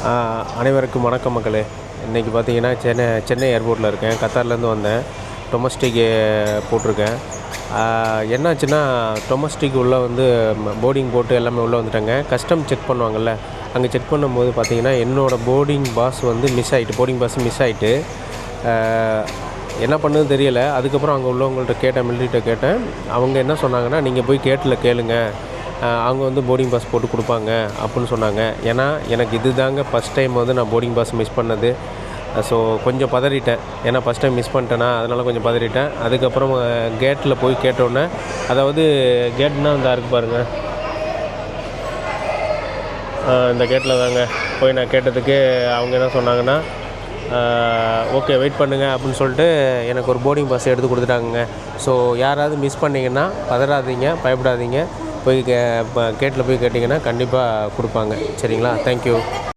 அனைவருக்கும் வணக்கம் மக்களே. இன்றைக்கி பார்த்தீங்கன்னா சென்னை ஏர்போர்ட்டில் இருக்கேன். கத்தார்லேருந்து வந்தேன். டொமஸ்டிக்கு போட்டிருக்கேன். என்னாச்சுன்னா டொமஸ்டிக் உள்ளே வந்து போர்டிங் போட்டு எல்லாமே உள்ளே வந்துட்டாங்க. கஸ்டம் செக் பண்ணுவாங்கள்ல, அங்கே செக் பண்ணும்போது பார்த்தீங்கன்னா என்னோடய போர்டிங் பாஸ் வந்து போர்டிங் பாஸ் மிஸ் ஆகிட்டு என்ன பண்ணுன்னு தெரியலை. அதுக்கப்புறம் அங்கே உள்ளவங்கள்ட்ட கேட்டேன், மிலிட்ரிகிட்ட கேட்டேன். அவங்க என்ன சொன்னாங்கன்னா, நீங்கள் போய் கேளுங்க, அவங்க வந்து போர்டிங் பாஸ் போட்டு கொடுப்பாங்க அப்புடின்னு சொன்னாங்க. ஏன்னா எனக்கு இது தாங்க ஃபஸ்ட் டைம் வந்து நான் போர்டிங் பாஸ் மிஸ் பண்ணது. ஸோ கொஞ்சம் பதறிட்டேன். ஏன்னா ஃபஸ்ட் டைம் மிஸ் பண்ணிட்டேனா, அதனால் கொஞ்சம் பதறிட்டேன். அதுக்கப்புறம் கேட்டில் போய் கேட்டோன்னே, அதாவது கேட்னால் இந்த இருக்குது பாருங்கள், இந்த கேட்டில் தாங்க போய் நான் கேட்டதுக்கு அவங்க என்ன சொன்னாங்கன்னா, ஓகே வெயிட் பண்ணுங்கள் அப்படின்னு சொல்லிட்டு எனக்கு ஒரு போர்டிங் பாஸ் எடுத்து கொடுத்துட்டாங்க. ஸோ யாராவது மிஸ் பண்ணிங்கன்னா பதறாதீங்க, பயப்படாதீங்க. போய் கேட்டில் போய் கேட்டிங்கன்னா கண்டிப்பாக கொடுப்பாங்க. சரிங்களா? தேங்க்யூ.